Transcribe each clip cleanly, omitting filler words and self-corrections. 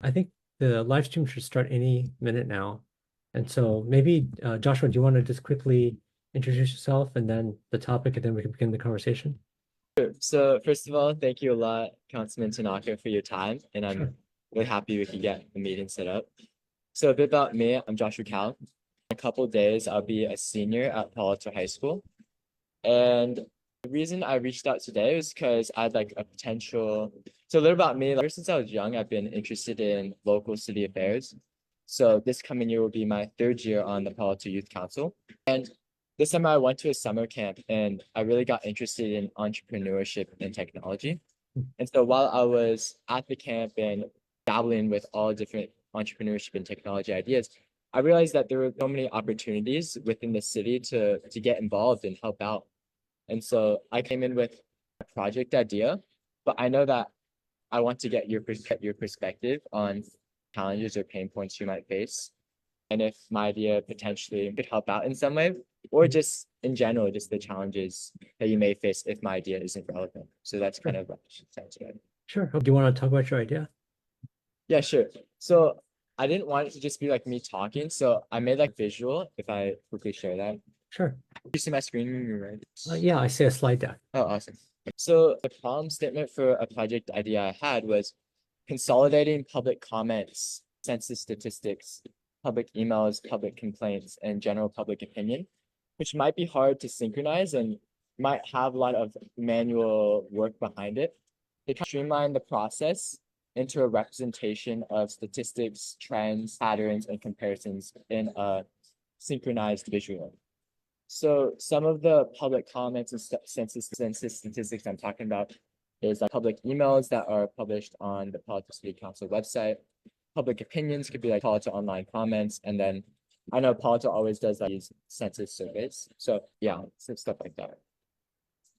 I think the live stream should start any minute now. And so maybe, Joshua, do you want to just quickly introduce yourself and then the topic, and then we can begin the conversation? So first of all, thank you a lot, Councilman Tanaka, for your time, and Sure. I'm really happy we could get the meeting set up. So a bit about me, I'm Joshua Cal. In a couple of days, I'll be a senior at Palo Alto High School. And the reason I reached out today was because I had like a potential. So a little about me, like, ever since I was young, I've been interested in local city affairs. So this coming year will be my third year on the Palo Alto Youth Council. And this summer I went to a summer camp and I really got interested in entrepreneurship and technology. And so while I was at the camp and dabbling with all different entrepreneurship and technology ideas, I realized that there were so many opportunities within the city to get involved and help out. And so I came in with a project idea, but I know that I want to get your perspective on challenges or pain points you might face, and if my idea potentially could help out in some way, or just in general, just the challenges that you may face if my idea isn't relevant. So that's kind Sure. of what sounds good. Sure. Do you want to talk about your idea? Yeah, sure. So I didn't want it to just be like me talking, so I made like visual. If I quickly share that, Sure. you see my screen, right? Yeah, I see a slide deck. Oh, awesome. So the problem statement for a project idea I had was consolidating public comments, census statistics, public emails, public complaints, and general public opinion, which might be hard to synchronize and might have a lot of manual work behind it. They kind of streamline the process into a representation of statistics, trends, patterns, and comparisons in a synchronized visual. So some of the public comments and census statistics I'm talking about is like public emails that are published on the Palo Alto City Council website. Public opinions could be like Palo Alto online comments, and then I know Palo Alto always does like these census surveys. So yeah, some stuff like that.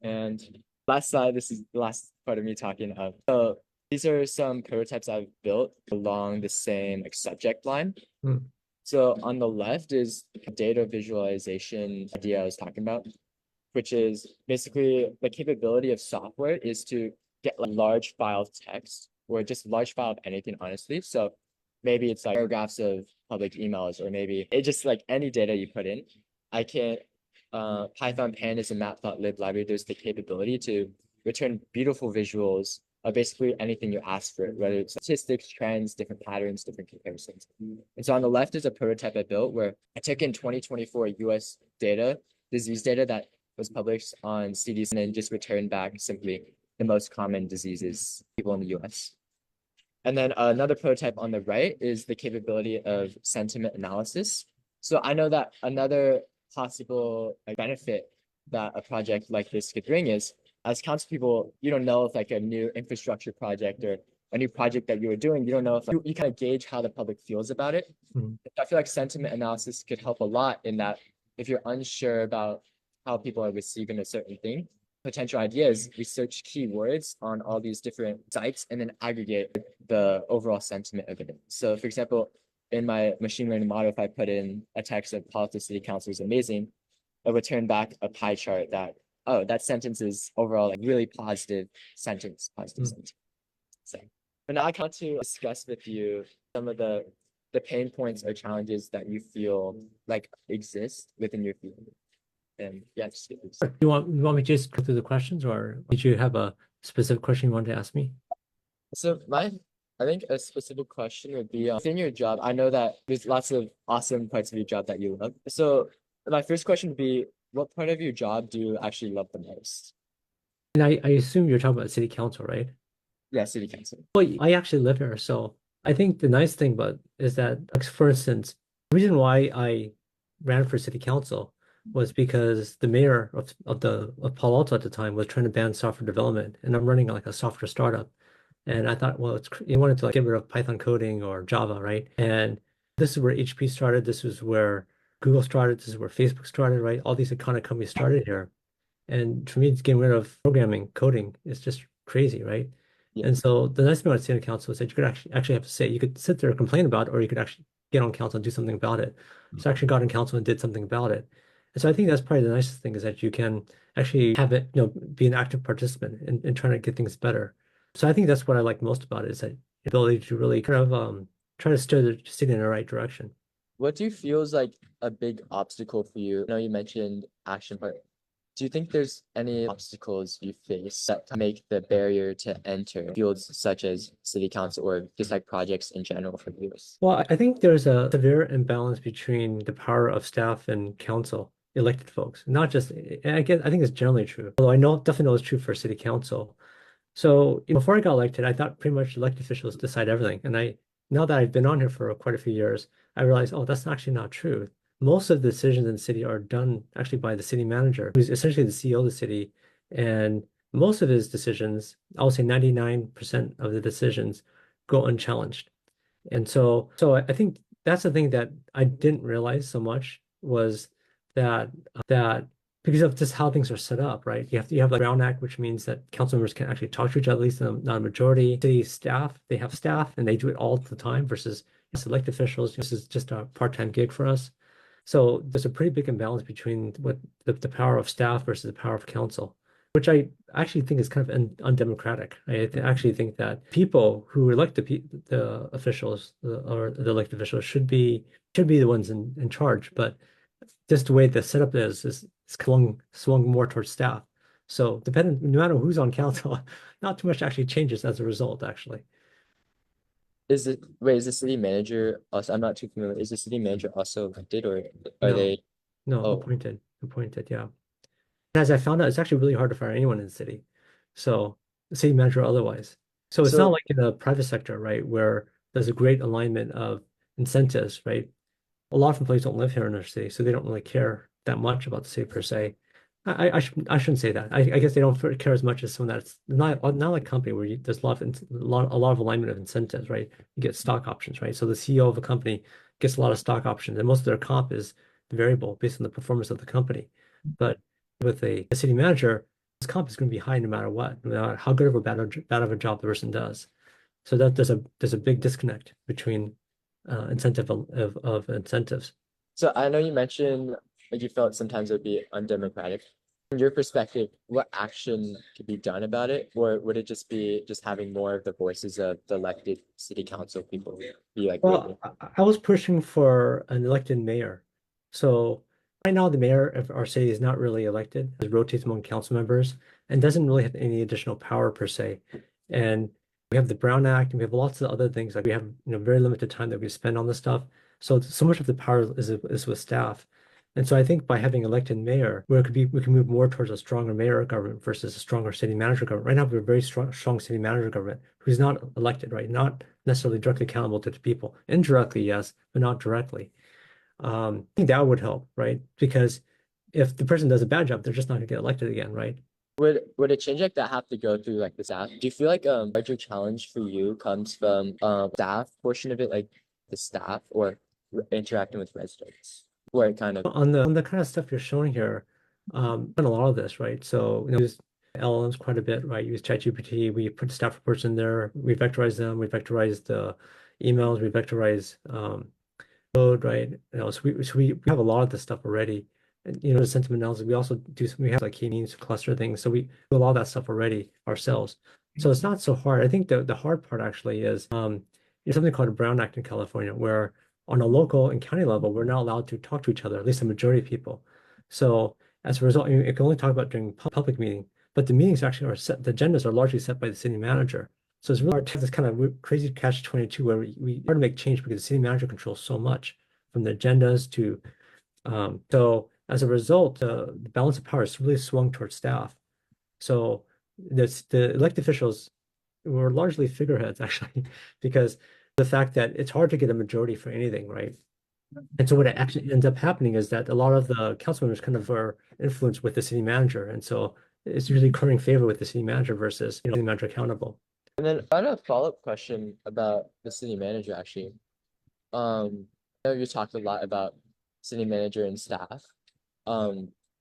And last slide, this is the last part of me talking. So these are some prototypes I've built along the same like subject line. Hmm. So on the left is a data visualization idea I was talking about, which is basically the capability of software is to get a large file of text or just large file of anything, honestly. So maybe it's like paragraphs of public emails, or maybe it just like any data you put in. I can Python pandas and matplotlib library, there's the capability to return beautiful visuals of basically anything you ask for, whether it's statistics, trends, different patterns, different comparisons. And so on the left is a prototype I built where I took in 2024 US data, disease data that was published on CDC, and then just returned back simply the most common diseases people in the US. And then another prototype on the right is the capability of sentiment analysis. So I know that another possible benefit that a project like this could bring is, as council people, you don't know if like a new infrastructure project or a new project that you were doing, you don't know if you kind of gauge how the public feels about it. Mhm. I feel like sentiment analysis could help a lot in that if you're unsure about how people are receiving a certain thing, potential ideas, research keywords on all these different sites and then aggregate the overall sentiment of it. So for example, in my machine learning model, if I put in a text of Palo Alto City Council is amazing, it would turn back a pie chart that, oh, that sentence is overall like really positive sentence, positive Hmm. sentence. So, but now I want to discuss with you some of the pain points or challenges that you feel like exist within your field. And yeah, just Do you want me to just go through the questions, or did you have a specific question you wanted to ask me? so I think a specific question would be within your job. I know that there's lots of awesome parts of your job that you love. So my first question would be, what part of your job do you actually love the most? And I assume you're talking about city council, right? Yeah, city council. Well, I actually live here, so I think the nice thing about is that, like, for instance, the reason why I ran for city council was because the mayor of Palo Alto at the time was trying to ban software development, and I'm running like a software startup, and I thought, well, you wanted to like get rid of Python coding or Java, right? And this is where HP started. This is where Google started. This is where Facebook started, right? All these iconic companies started here. And for me, getting rid of programming, coding is just crazy, right? Yeah. And so the nice thing about sitting council is that you could actually have to say, you could sit there and complain about it, or you could actually get on council and do something about it. So I actually got on council and did something about it. And so I think that's probably the nicest thing, is that you can actually have it, be an active participant in trying to get things better. So I think that's what I like most about it, is that, ability to really kind of try to steer the city in the right direction. What do you feel is like a big obstacle for you? I know you mentioned action, but do you think there's any obstacles you face that make the barrier to enter fields such as city council or just like projects in general for you? Well, I think there's a severe imbalance between the power of staff and council, elected folks, not just, and I think it's generally true, although I know definitely know it's true for city council. So before I got elected, I thought pretty much elected officials decide everything. And now that I've been on here for quite a few years, I realized, oh, that's actually not true. Most of the decisions in the city are done actually by the city manager, who's essentially the CEO of the city. And most of his decisions, I would say 99% of the decisions go unchallenged. And so I think that's the thing that I didn't realize so much was that because of just how things are set up, right? You have the Brown Act, which means that council members can actually talk to each other, at least not a majority. City staff, they have staff and they do it all the time versus elected officials. This is just a part-time gig for us. So there's a pretty big imbalance between what the power of staff versus the power of council, which I actually think is kind of undemocratic. Actually think that people who elect the officials or the elected officials should be the ones in charge. But just the way the setup is swung more towards staff. So depending, no matter who's on council, not too much actually changes as a result, actually. Is the city manager also, I'm not too familiar, is the city manager also elected or are No, they, no, oh, appointed, yeah. As I found out, it's actually really hard to fire anyone in the city. So the city manager or otherwise. So it's not so like in the private sector, right, where there's a great alignment of incentives, right? A lot of employees don't live here in our city, so they don't really care that much about the city per se. I shouldn't say that. I guess they don't care as much as someone that's not like a company where there's a lot of alignment of incentives, right? You get stock options, right? So the CEO of a company gets a lot of stock options, and most of their comp is variable based on the performance of the company. But with a city manager, his comp is going to be high no matter what, no matter how good of a bad of a job the person does. So that there's a big disconnect between incentive of incentives. so I know you mentioned like you felt sometimes it would be undemocratic. From your perspective, what action could be done about it? Or would it just be just having more of the voices of the elected city council people be like Well, really? I was pushing for an elected mayor. So right now, the mayor of our city is not really elected. It rotates among council members and doesn't really have any additional power per se. And we have the Brown Act and we have lots of other things. Like we have, very limited time that we spend on this stuff. So much of the power is with staff. And so I think by having elected mayor, where we can move more towards a stronger mayor government versus a stronger city manager government. Right now, we have a very strong city manager government who's not elected, right? Not necessarily directly accountable to the people. Indirectly, yes, but not directly. I think that would help, right? Because if the person does a bad job, they're just not going to get elected again, right? Would a change like that have to go through like the staff? Do you feel like larger challenge for you comes from staff portion of it, like the staff or interacting with residents? Where it kind of On the kind of stuff you're showing here, done a lot of this, right? So, use LLMs quite a bit, right? Use ChatGPT. We put staff reports in there. We vectorize them. We vectorize the emails. We vectorize code, right? So we have a lot of this stuff already. And, the sentiment analysis, we have like k-means cluster things. So we do a lot of that stuff already ourselves. So it's not so hard. I think the hard part actually is something called a Brown Act in California, where on a local and county level, we're not allowed to talk to each other, at least the majority of people. So as a result, you can only talk about during public meeting, but the meetings actually are set, the agendas are largely set by the city manager. So it's really hard to have this kind of crazy catch 22 where we hard to make change because the city manager controls so much from the agendas to so as a result, the balance of power is really swung towards staff. So the elected officials were largely figureheads actually, because the fact that it's hard to get a majority for anything, right? And so what actually ends up happening is that a lot of the council members kind of are influenced with the city manager. And so it's usually currying favor with the city manager versus, city manager accountable. and then I had a follow-up question about the city manager actually. I know you talked a lot about city manager and staff.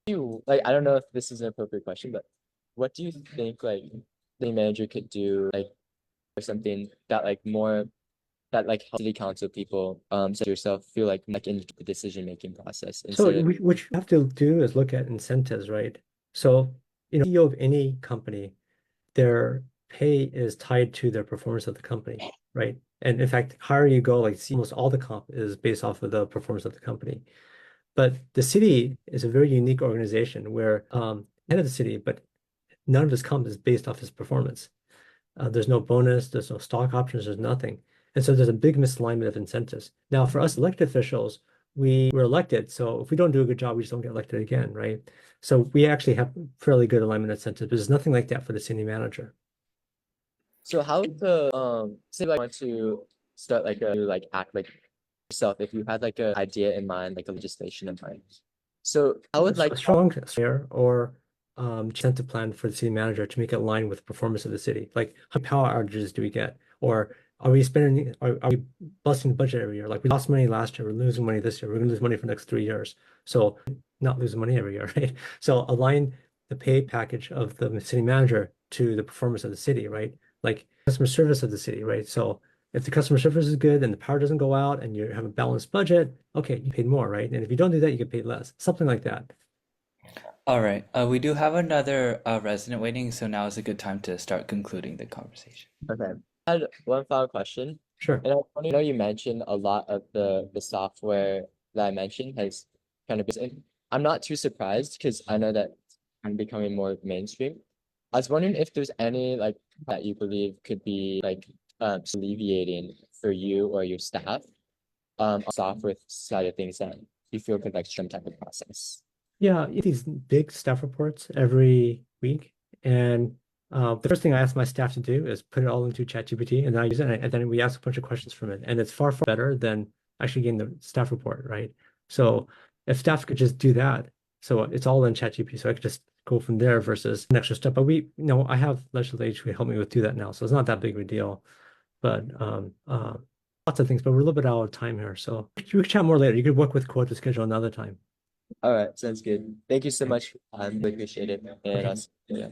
You like I don't know if this is an appropriate question, but what do you think like the manager could do like or something that like more that like help city council people such as yourself feel like in the decision making process So instead of what you have to do is look at incentives, right? So, CEO of any company, their pay is tied to their performance of the company, right? And in fact, higher you go, like see, almost all the comp is based off of the performance of the company. But the city is a very unique organization where head of the city, but none of his comp is based off his performance. There's no bonus, there's no stock options, there's nothing. And so there's a big misalignment of incentives. Now, for us elected officials, we were elected. So if we don't do a good job, we just don't get elected again, right? So we actually have fairly good alignment incentives, but there's nothing like that for the city manager. So how to say like want to start like a like act like yourself if you had like an idea in mind, like a legislation in mind. So I would like A strong share or incentive plan for the city manager to make it align with the performance of the city. Like how many power outages do we get? Or are we busting the budget every year? Like we lost money last year, we're losing money this year, we're gonna lose money for the next 3 years. So not losing money every year, right? So align the pay package of the city manager to the performance of the city, right? Like customer service of the city, right? So if the customer service is good and the power doesn't go out and you have a balanced budget, okay, you paid more, right? And if you don't do that, you get paid less, something like that. All right. We do have another resident waiting, so now is a good time to start concluding the conversation. okay. I had one final question. Sure. And I know you mentioned a lot of the software that I mentioned has kind of been, I'm not too surprised because I know that I'm becoming more mainstream. I was wondering if there's any like that you believe could be like alleviating for you or your staff software side of things that you feel could like streamline type of process. Yeah, these big staff reports every week. And the first thing I ask my staff to do is put it all into ChatGPT and then I use it and then we ask a bunch of questions from it. And it's far, far better than actually getting the staff report, right? So if staff could just do that, so it's all in ChatGPT, so I could just go from there versus an extra step. But I have legislators who help me with do that now. So it's not that big of a deal. But lots of things, but we're a little bit out of time here. So we can chat more later. You could work with Quote to schedule another time. All right, sounds good. Thank you so Okay. much. I really appreciate it. And Okay. yeah.